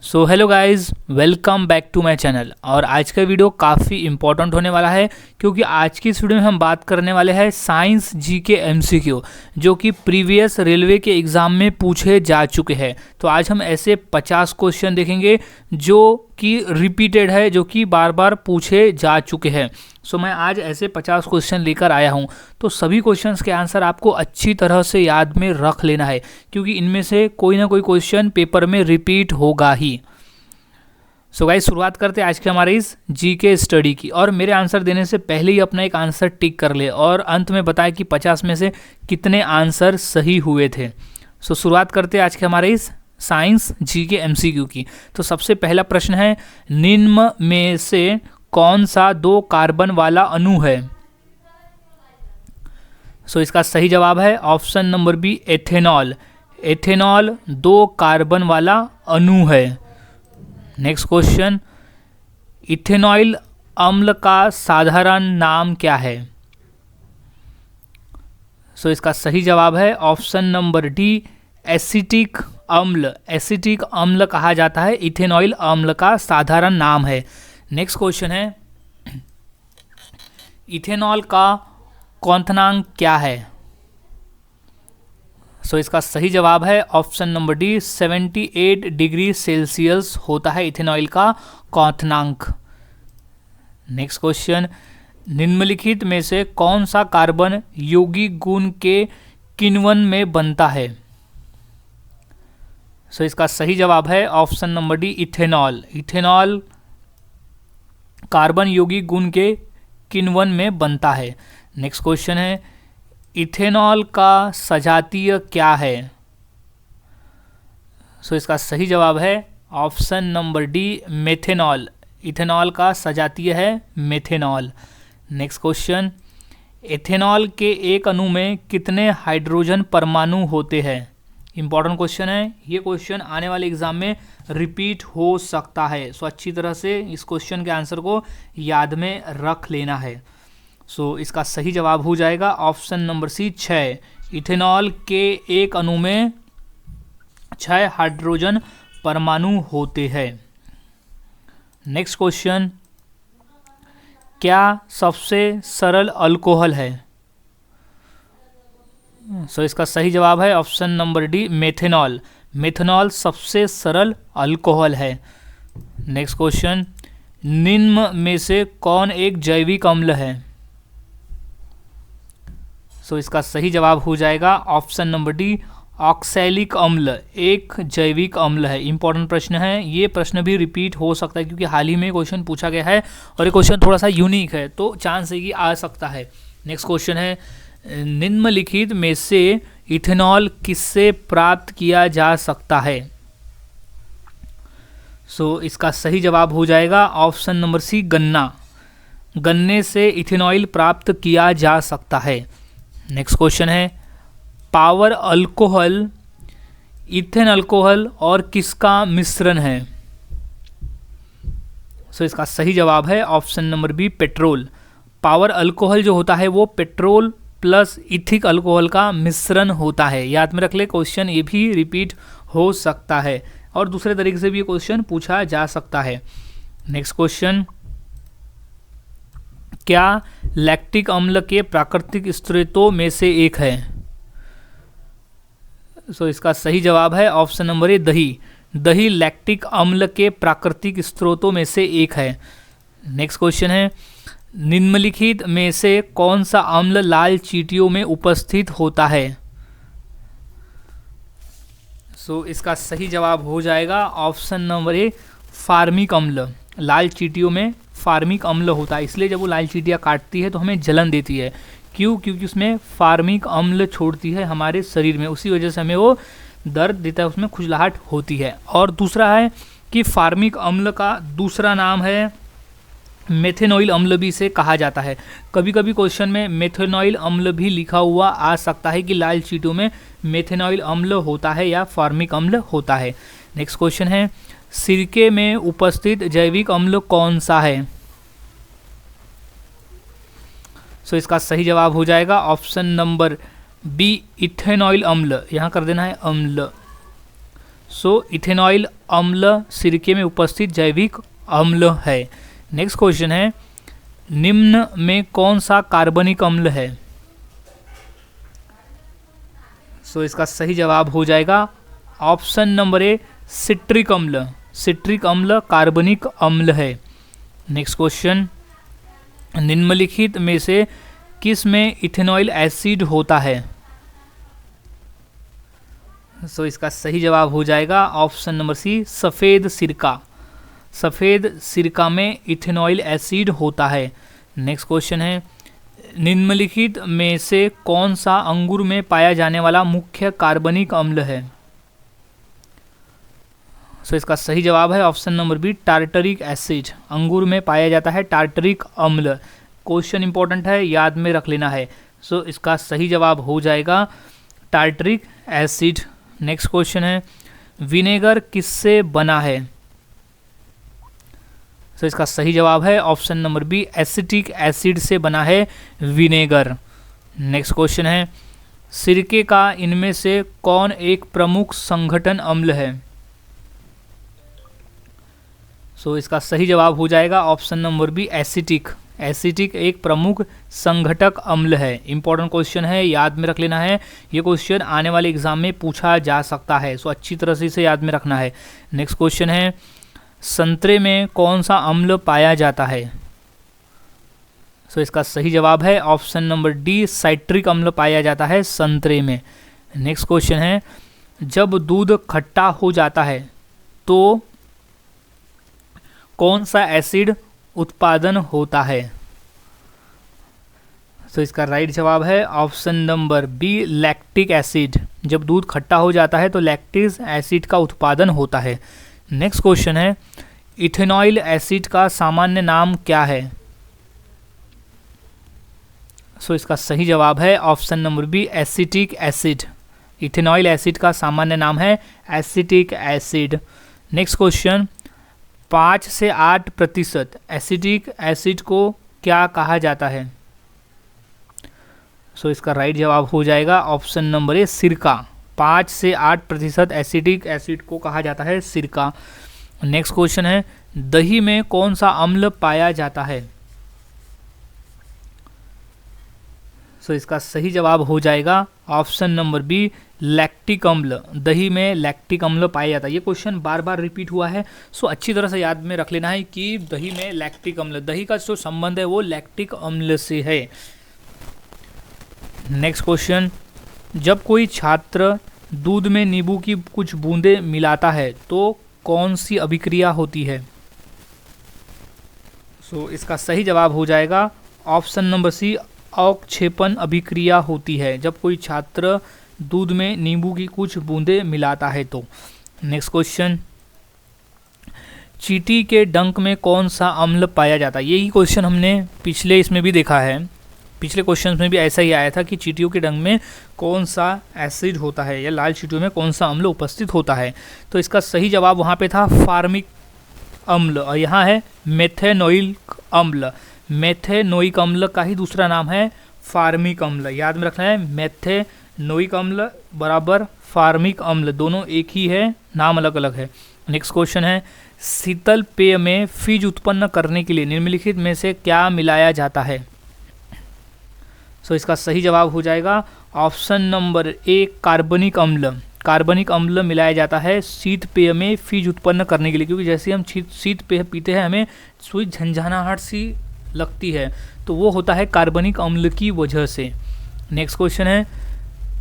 So hello guys, welcome back to my channel. और आज का वीडियो काफ़ी इंपॉर्टेंट होने वाला है क्योंकि आज की इस वीडियो में हम बात करने वाले हैं साइंस जी के एमसीक्यू जो कि प्रीवियस रेलवे के एग्ज़ाम में पूछे जा चुके हैं। तो आज हम ऐसे 50 क्वेश्चन देखेंगे जो कि रिपीटेड है, जो कि बार बार पूछे जा चुके हैं। सो मैं आज ऐसे 50 क्वेश्चन लेकर आया हूं। तो सभी क्वेश्चंस के आंसर आपको अच्छी तरह से याद में रख लेना है क्योंकि इनमें से कोई ना कोई क्वेश्चन पेपर में रिपीट होगा ही। सो गाइस, शुरुआत करते हैं आज के हमारे इस जीके स्टडी की। और मेरे आंसर देने से पहले ही अपना एक आंसर टिक कर ले और अंत में बताए कि 50 में से कितने आंसर सही हुए थे। सो शुरुआत करते हैं आज के हमारे इस साइंस जी के एमसीक्यू की। तो सबसे पहला प्रश्न है, निम्न में से कौन सा 2 कार्बन वाला अणु है? सो इसका सही जवाब है option number B, ethanol. Ethanol 2 carbon वाला अणु है। नेक्स्ट क्वेश्चन, इथेनॉइल अम्ल का साधारण नाम क्या है? सो इसका सही जवाब है ऑप्शन नंबर डी, एसिटिक अम्ल। एसिटिक अम्ल कहा जाता है, इथेनॉइल अम्ल का साधारण नाम है। नेक्स्ट क्वेश्चन है, इथेनॉल का क्वथनांक क्या है? सो इसका सही जवाब है option number D, 78 degree Celsius होता है इथेनॉइल का क्वथनांक। नेक्स्ट क्वेश्चन, निम्नलिखित में से कौन सा कार्बन यौगिक गुण के किण्वन में बनता है? सो इसका सही जवाब है option number D, ethanol. Ethanol carbon यौगिक गुण के किण्वन में बनता है। नेक्स्ट क्वेश्चन है, इथेनॉल का सजातीय क्या है? सो इसका सही जवाब है option number D, methanol. Ethanol का सजातीय है मेथेनॉल। नेक्स्ट क्वेश्चन, इथेनॉल के एक अणु में कितने हाइड्रोजन परमाणु होते हैं? इंपॉर्टेंट क्वेश्चन है, ये क्वेश्चन आने वाले एग्जाम में रिपीट हो सकता है। सो अच्छी तरह से इस क्वेश्चन के आंसर को याद में रख लेना है। सो इसका सही जवाब हो जाएगा ऑप्शन नंबर सी, 6। इथेनॉल के एक अणु में 6 हाइड्रोजन परमाणु होते हैं। नेक्स्ट क्वेश्चन, क्या सबसे सरल अल्कोहल है? सो इसका सही जवाब है option number D, methanol. Methanol सबसे सरल अल्कोहल है। नेक्स्ट क्वेश्चन, निम्न में से कौन एक जैविक अम्ल है? सो इसका सही जवाब हो जाएगा ऑप्शन नंबर डी, ऑक्सैलिक अम्ल एक जैविक अम्ल है। इंपॉर्टेंट प्रश्न है, ये प्रश्न भी रिपीट हो सकता है क्योंकि हाल ही में क्वेश्चन पूछा गया है और ये क्वेश्चन थोड़ा सा यूनिक है, तो चांस है कि आ सकता है। नेक्स्ट क्वेश्चन है, निम्नलिखित में से इथेनॉल किससे प्राप्त किया जा सकता है? सो इसका सही जवाब हो जाएगा ऑप्शन नंबर सी, गन्ना। गन्ने से इथेनॉल प्राप्त किया जा सकता है। नेक्स्ट क्वेश्चन है, पावर अल्कोहल इथेन अल्कोहल और किसका मिश्रण है? सो इसका सही जवाब है option number B, petrol. Power alcohol जो होता है वो पेट्रोल प्लस इथिक अल्कोहल का मिश्रण होता है। याद में रख ले, क्वेश्चन ये भी रिपीट हो सकता है और दूसरे तरीके से भी ये क्वेश्चन पूछा जा सकता है। नेक्स्ट क्वेश्चन, क्या लैक्टिक अम्ल के प्राकृतिक स्रोतों में से एक है? सो इसका सही जवाब है ऑप्शन नंबर ए, दही। दही लैक्टिक अम्ल के प्राकृतिक स्रोतों में से एक है। नेक्स्ट क्वेश्चन है, निम्नलिखित में से कौन सा अम्ल लाल चींटियों में उपस्थित होता है? सो इसका सही जवाब हो जाएगा ऑप्शन नंबर ए, फार्मिक अम्ल। लाल चींटियों में फार्मिक अम्ल होता है, इसलिए जब वो लाल चींटियाँ काटती है तो हमें जलन देती है। क्यों? क्योंकि उसमें फार्मिक अम्ल छोड़ती है हमारे शरीर में, उसी वजह से हमें वो दर्द देता है, उसमें खुजलाहट होती है। और दूसरा है कि फार्मिक अम्ल का दूसरा नाम है मेथेनॉइल अम्ल भी इसे कहा जाता है। कभी कभी क्वेश्चन में मेथेनॉइल अम्ल भी लिखा हुआ आ सकता है कि लाल चींटियों में मेथेनॉइल अम्ल होता है या फार्मिक अम्ल होता है। नेक्स्ट क्वेश्चन है, सिरके में उपस्थित जैविक अम्ल कौन सा है? सो इसका सही जवाब हो जाएगा ऑप्शन नंबर बी, इथेनॉइल अम्ल। यहाँ कर देना है अम्ल। सो इथेनॉइल अम्ल सिरके में उपस्थित जैविक अम्ल है। नेक्स्ट क्वेश्चन है, निम्न में कौन सा कार्बनिक अम्ल है? सो इसका सही जवाब हो जाएगा ऑप्शन नंबर ए, सिट्रिक अम्ल। सिट्रिक अम्ल कार्बनिक अम्ल है। नेक्स्ट क्वेश्चन, निम्नलिखित में से किस में इथेनॉइल एसिड होता है? सो इसका सही जवाब हो जाएगा ऑप्शन नंबर सी, सफ़ेद सिरका। सफ़ेद सिरका में इथेनॉइल एसिड होता है। नेक्स्ट क्वेश्चन है, निम्नलिखित में से कौन सा अंगूर में पाया जाने वाला मुख्य कार्बनिक अम्ल है? सो इसका सही जवाब है option number B, tartaric acid. अंगूर में पाया जाता है टार्टरिक अम्ल। क्वेश्चन इंपॉर्टेंट है, याद में रख लेना है। सो इसका सही जवाब हो जाएगा टार्टरिक एसिड। नेक्स्ट क्वेश्चन है, विनेगर किससे बना है? सो इसका सही जवाब है option number B, acetic acid से बना है विनेगर। नेक्स्ट क्वेश्चन है, सिरके का इनमें से कौन एक प्रमुख संघटन अम्ल है? सो इसका सही जवाब हो जाएगा option number B, acetic. Acetic एक प्रमुख संघटक अम्ल है। इंपॉर्टेंट क्वेश्चन है, याद में रख लेना है। ये क्वेश्चन आने वाले एग्जाम में पूछा जा सकता है, सो अच्छी तरह से इसे याद में रखना है। नेक्स्ट क्वेश्चन है, संतरे में कौन सा अम्ल पाया जाता है? सो इसका सही जवाब है ऑप्शन नंबर डी, साइट्रिक अम्ल पाया जाता है संतरे में। नेक्स्ट क्वेश्चन है, जब दूध खट्टा हो जाता है तो कौन सा एसिड उत्पादन होता है? तो इसका राइट जवाब है option number B, lactic acid. जब दूध खट्टा हो जाता है तो लैक्टिक एसिड का उत्पादन होता है। नेक्स्ट क्वेश्चन है, इथेनॉइल एसिड का सामान्य नाम क्या है? सो इसका सही जवाब है option number B, acetic acid. Ethanoic acid का सामान्य नाम है एसिटिक एसिड। नेक्स्ट क्वेश्चन, 5 से 8% एसिटिक एसिड को क्या कहा जाता है? सो इसका राइट जवाब हो जाएगा ऑप्शन नंबर ए, सिरका। 5 से 8% एसिटिक एसिड को कहा जाता है सिरका। नेक्स्ट क्वेश्चन है, दही में कौन सा अम्ल पाया जाता है? सो इसका सही जवाब हो जाएगा ऑप्शन नंबर बी, लैक्टिक अम्ल। दही में लैक्टिक अम्ल पाया जाता है। ये क्वेश्चन बार बार रिपीट हुआ है, सो अच्छी तरह से याद में रख लेना है कि दही में लैक्टिक अम्ल, दही का जो संबंध है वो लैक्टिक अम्ल से है। नेक्स्ट क्वेश्चन, जब कोई छात्र दूध में नींबू की कुछ बूंदें मिलाता है तो कौन सी अभिक्रिया होती है? सो इसका सही जवाब हो जाएगा ऑप्शन नंबर सी, अवक्षेपण अभिक्रिया होती है जब कोई छात्र दूध में नींबू की कुछ बूंदें मिलाता है तो। नेक्स्ट क्वेश्चन, चींटी के डंक में कौन सा अम्ल पाया जाता है? यही क्वेश्चन हमने पिछले इसमें भी देखा है। पिछले क्वेश्चन में भी ऐसा ही आया था कि चींटियों के डंक में कौन सा एसिड होता है या लाल चींटियों में कौन सा अम्ल उपस्थित होता है। तो इसका सही जवाब वहाँ पे था फार्मिक अम्ल, और यहाँ है मेथेनोइक अम्ल। मेथेनोइक अम्ल का ही दूसरा नाम है फार्मिक अम्ल। याद में रखना है, मेथेनोइक अम्ल बराबर फार्मिक अम्ल, दोनों एक ही है, नाम अलग अलग है। नेक्स्ट क्वेश्चन है, शीतल पेय में फिज उत्पन्न करने के लिए निम्नलिखित में से क्या मिलाया जाता है? सो इसका सही जवाब हो जाएगा ऑप्शन नंबर ए, कार्बनिक अम्ल। कार्बनिक अम्ल मिलाया जाता है शीत पेय में फिज उत्पन्न करने के लिए, क्योंकि जैसे हम शीत पेय पीते हैं हमें सुई झंझनाहट सी लगती है, तो वो होता है कार्बनिक अम्ल की वजह से। नेक्स्ट क्वेश्चन है,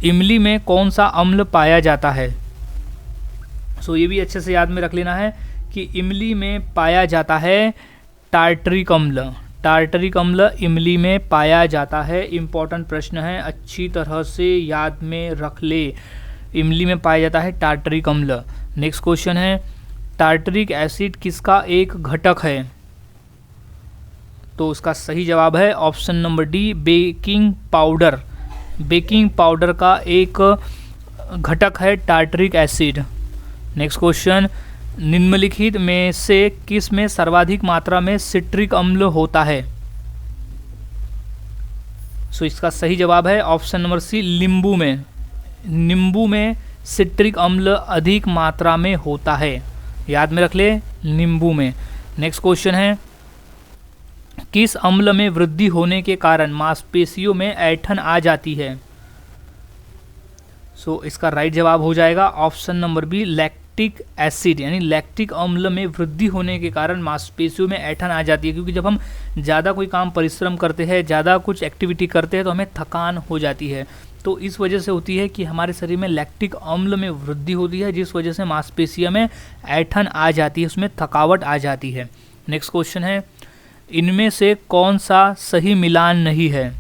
इमली में कौन सा अम्ल पाया जाता है? सो ये भी अच्छे से याद में रख लेना है कि इमली में पाया जाता है टार्टरिक अम्ल। टार्टरिक अम्ल इमली में पाया जाता है। इंपॉर्टेंट प्रश्न है, अच्छी तरह से याद में रख ले। इमली में पाया जाता है टार्टरिक अम्ल। नेक्स्ट क्वेश्चन है, टार्टरिक एसिड किसका एक घटक है? तो उसका सही जवाब है option number D, baking powder. Baking powder का एक घटक है टार्टरिक एसिड। नेक्स्ट क्वेश्चन, निम्नलिखित में से किस में सर्वाधिक मात्रा में सिट्रिक अम्ल होता है? सो इसका सही जवाब है ऑप्शन नंबर सी, नींबू में। नींबू में सिट्रिक अम्ल अधिक मात्रा में होता है। याद में रख ले, नींबू में। नेक्स्ट क्वेश्चन है, किस अम्ल में वृद्धि होने के कारण मांसपेशियों में ऐंठन आ जाती है? सो इसका राइट जवाब हो जाएगा option number B, lactic acid, यानी लैक्टिक अम्ल में वृद्धि होने के कारण मांसपेशियों में ऐंठन आ जाती है। क्योंकि जब हम ज़्यादा कोई काम परिश्रम करते हैं, ज़्यादा कुछ एक्टिविटी करते हैं तो हमें थकान हो जाती है। तो इस वजह से होती है कि हमारे शरीर में लैक्टिक अम्ल में वृद्धि होती है, जिस वजह से मांसपेशियों में ऐंठन आ जाती है, उसमें थकावट आ जाती है। नेक्स्ट क्वेश्चन है, इनमें से कौन सा सही मिलान नहीं है?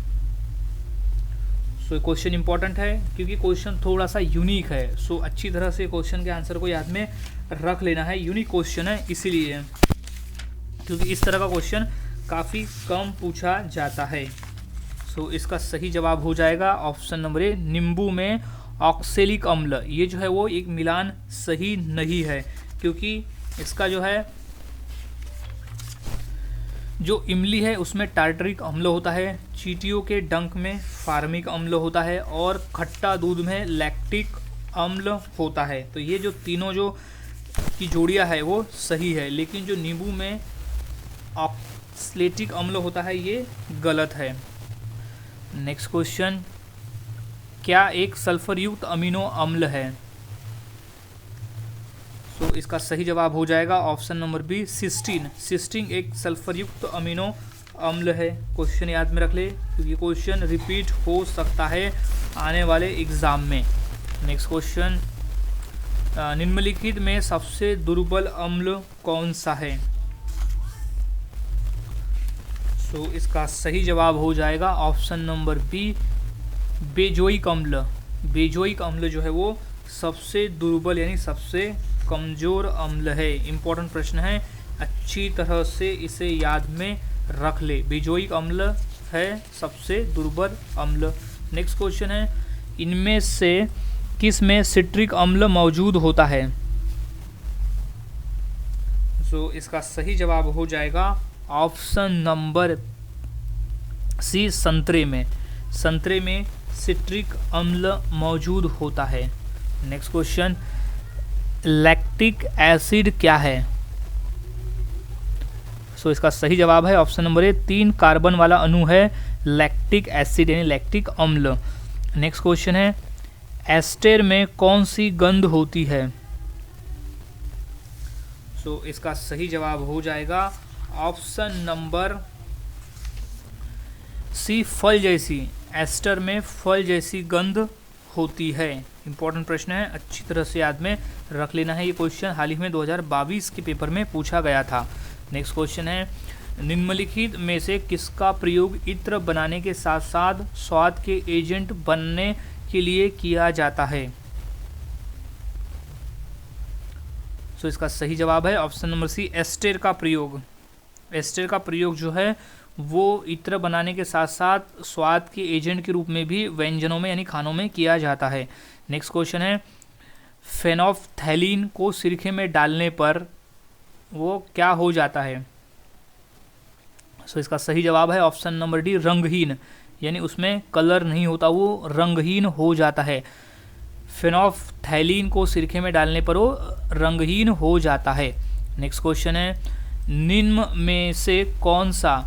सो क्वेश्चन इंपॉर्टेंट है क्योंकि क्वेश्चन थोड़ा सा यूनिक है। सो अच्छी तरह से क्वेश्चन के आंसर को याद में रख लेना है। यूनिक क्वेश्चन है इसीलिए, क्योंकि इस तरह का क्वेश्चन काफ़ी कम पूछा जाता है। सो इसका सही जवाब हो जाएगा ऑप्शन नंबर ए, नींबू में ऑक्सेलिक अम्ल। ये जो है वो एक मिलान सही नहीं है, क्योंकि इसका जो है जो इमली है उसमें टार्टरिक अम्ल होता है, चींटियों के डंक में फार्मिक अम्ल होता है, और खट्टा दूध में लैक्टिक अम्ल होता है। तो ये जो तीनों जो की जोड़ियाँ है वो सही है, लेकिन जो नींबू में ऑक्सलेटिक अम्ल होता है ये गलत है। नेक्स्ट क्वेश्चन, क्या एक सल्फर युक्त अमीनो अम्ल है? तो इसका सही जवाब हो जाएगा option number B, cysteine. Cysteine एक सल्फर युक्त अमीनो अम्ल है। क्वेश्चन याद में रख ले क्योंकि क्वेश्चन रिपीट हो सकता है आने वाले एग्जाम में। नेक्स्ट क्वेश्चन, निम्नलिखित में सबसे दुर्बल अम्ल कौन सा है? तो इसका सही जवाब हो जाएगा ऑप्शन नंबर बी, बेंजोइक अम्ल। बेंजोइक अम्ल जो है वो सबसे दुर्बल यानी सबसे कमज़ोर अम्ल है। इम्पोर्टेंट प्रश्न है, अच्छी तरह से इसे याद में रख ले। बेंजोइक अम्ल है सबसे दुर्बल अम्ल। नेक्स्ट क्वेश्चन है, इनमें से किस में सिट्रिक अम्ल मौजूद होता है? सो इसका सही जवाब हो जाएगा ऑप्शन नंबर सी, संतरे में। संतरे में सिट्रिक अम्ल मौजूद होता है। नेक्स्ट क्वेश्चन, लैक्टिक एसिड क्या है? सो इसका सही जवाब है ऑप्शन नंबर ए, 3 कार्बन वाला अणु है लैक्टिक एसिड यानी लैक्टिक अम्ल। नेक्स्ट क्वेश्चन है, एस्टर में कौन सी गंध होती है? सो इसका सही जवाब हो जाएगा ऑप्शन नंबर सी, फल जैसी। एस्टर में फल जैसी गंध होती है। इंपॉर्टेंट प्रश्न है, अच्छी तरह से याद में रख लेना है। ये क्वेश्चन हाल ही में 2022 के पेपर में पूछा गया था। नेक्स्ट क्वेश्चन है, निम्नलिखित में से किसका प्रयोग इत्र बनाने के साथ साथ स्वाद के एजेंट बनने के लिए किया जाता है? तो इसका सही जवाब है ऑप्शन नंबर सी, एस्टर का प्रयोग। एस्टर का प्रयोग जो है वो इत्र बनाने के साथ साथ स्वाद के एजेंट के रूप में भी व्यंजनों में यानी खानों में किया जाता है। नेक्स्ट क्वेश्चन है, फेनोफ्थैलीन को सिरके में डालने पर वो क्या हो जाता है? सो इसका सही जवाब है ऑप्शन नंबर डी, रंगहीन, यानी उसमें कलर नहीं होता, वो रंगहीन हो जाता है। फेनोफ्थैलीन को सिरके में डालने पर वो रंगहीन हो जाता है। नेक्स्ट क्वेश्चन है, निम्न में से कौन सा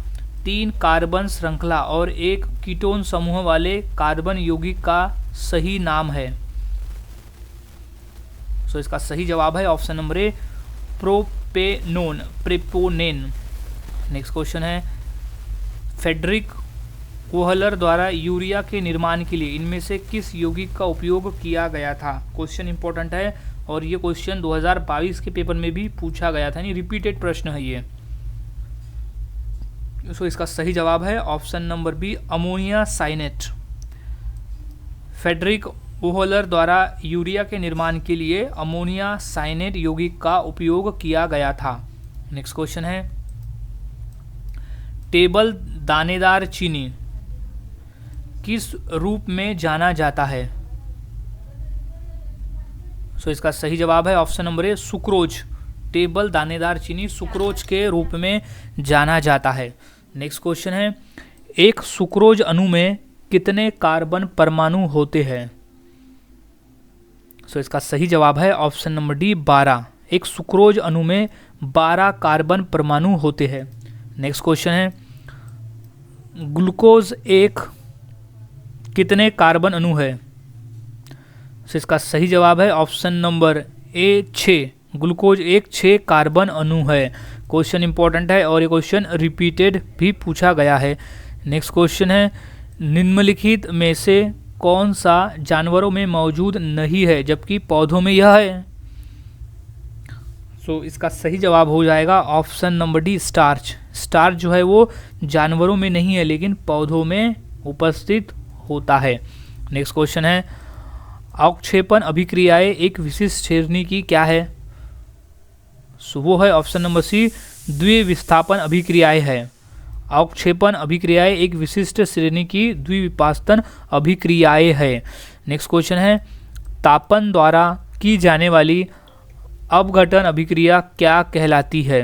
3 कार्बन श्रृंखला और 1 कीटोन समूह वाले कार्बन यौगिक का सही नाम है? सो इसका सही जवाब है option number A, propanone, propanone. Next question है, फ्रेडरिक कोहलर द्वारा यूरिया के निर्माण के लिए इनमें से किस यौगिक का उपयोग किया गया था? क्वेश्चन इंपॉर्टेंट है और ये क्वेश्चन 2022 के पेपर में भी पूछा गया था, यानी रिपीटेड प्रश्न है ये। सो इसका सही जवाब है option number B, ammonia cyanate. Friedrich Kohler द्वारा यूरिया के निर्माण के लिए अमोनिया साइनेट यौगिक का उपयोग किया गया था। नेक्स्ट क्वेश्चन है, टेबल दानेदार चीनी किस रूप में जाना जाता है? सो इसका सही जवाब है ऑप्शन नंबर ए, सुक्रोज। टेबल दानेदार चीनी सुक्रोज के रूप में जाना जाता है। नेक्स्ट क्वेश्चन है, एक सुक्रोज अणु में कितने कार्बन परमाणु होते हैं? सो इसका सही जवाब है ऑप्शन नंबर डी, 12, एक सुक्रोज अणु में 12 कार्बन परमाणु होते हैं। नेक्स्ट क्वेश्चन है, ग्लूकोज एक कितने कार्बन अणु है? तो इसका सही जवाब है ऑप्शन नंबर ए 6। ग्लूकोज एक 6 कार्बन अणु है। क्वेश्चन इंपॉर्टेंट है और ये क्वेश्चन रिपीटेड भी पूछा गया है। नेक्स्ट क्वेश्चन है, निम्नलिखित में से कौन सा जानवरों में मौजूद नहीं है जबकि पौधों में यह है? सो इसका सही जवाब हो जाएगा option number D, starch. Starch जो है वो जानवरों में नहीं है लेकिन पौधों में उपस्थित होता है। नेक्स्ट क्वेश्चन है, अवक्षेपण अभिक्रियाएं एक विशिष्ट श्रेणी की क्या है? सो वो है ऑप्शन नंबर सी, द्विविस्थापन अभिक्रियाएं है। अवक्षेपण अभिक्रियाएं एक विशिष्ट श्रेणी की द्विविपास्तन अभिक्रियाएं है। नेक्स्ट क्वेश्चन है, तापन द्वारा की जाने वाली अपघटन अभिक्रिया क्या कहलाती है?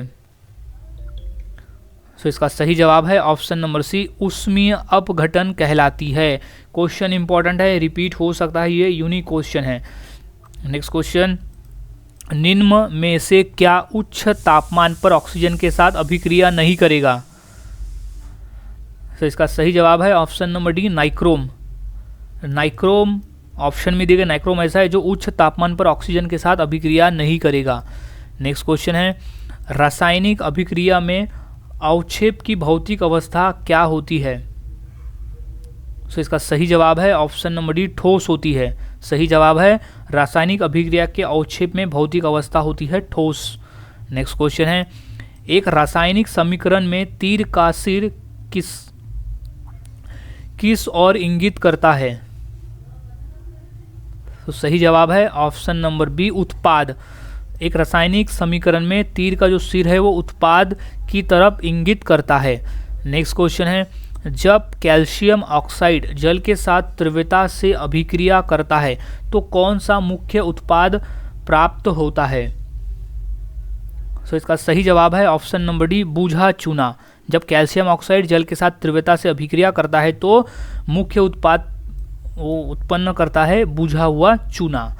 सो इसका सही जवाब है ऑप्शन नंबर सी, ऊष्मीय अपघटन कहलाती है। क्वेश्चन इंपॉर्टेंट है, रिपीट हो सकता है, ये यूनिक क्वेश्चन है। नेक्स्ट क्वेश्चन, निम्न में से क्या उच्च तापमान पर ऑक्सीजन के साथ अभिक्रिया नहीं करेगा? तो इसका सही जवाब है option number D, nichrome. Nichrome option में दिए गए नाइक्रोम ऐसा है जो उच्च तापमान पर ऑक्सीजन के साथ अभिक्रिया नहीं करेगा। नेक्स्ट क्वेश्चन है, रासायनिक अभिक्रिया में अवक्षेप की भौतिक अवस्था क्या होती है? तो इसका सही जवाब है ऑप्शन नंबर डी, ठोस होती है। सही जवाब है, रासायनिक अभिक्रिया के अवक्षेप में भौतिक अवस्था होती है ठोस। नेक्स्ट क्वेश्चन है, एक रासायनिक समीकरण में तीर का सिर किस ओर इंगित करता है? तो सही जवाब है ऑप्शन नंबर बी, उत्पाद। एक रासायनिक समीकरण में तीर का जो सिर है वो उत्पाद की तरफ इंगित करता है। नेक्स्ट क्वेश्चन है, जब कैल्शियम ऑक्साइड जल के साथ तीव्रता से अभिक्रिया करता है तो कौन सा मुख्य उत्पाद प्राप्त होता है? तो इसका सही जवाब है ऑप्शन नंबर डी, बूझा चूना। जब कैल्शियम ऑक्साइड जल के साथ तीव्रता से अभिक्रिया करता है तो मुख्य उत्पाद वो उत्पन्न करता है बूझा हुआ चूना।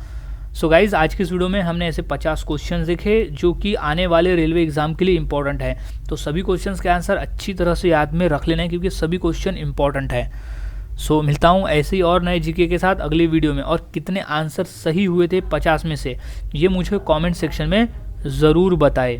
सो गाइज, आज की इस वीडियो में हमने ऐसे 50 क्वेश्चन देखे जो कि आने वाले रेलवे एग्जाम के लिए इंपॉर्टेंट है। तो सभी क्वेश्चंस के आंसर अच्छी तरह से याद में रख लेना है क्योंकि सभी क्वेश्चन इंपॉर्टेंट है। सो मिलता हूँ ऐसे ही और नए जीके के साथ अगली वीडियो में। और कितने आंसर सही हुए थे 50 में से ये मुझे कॉमेंट सेक्शन में ज़रूर बताएं।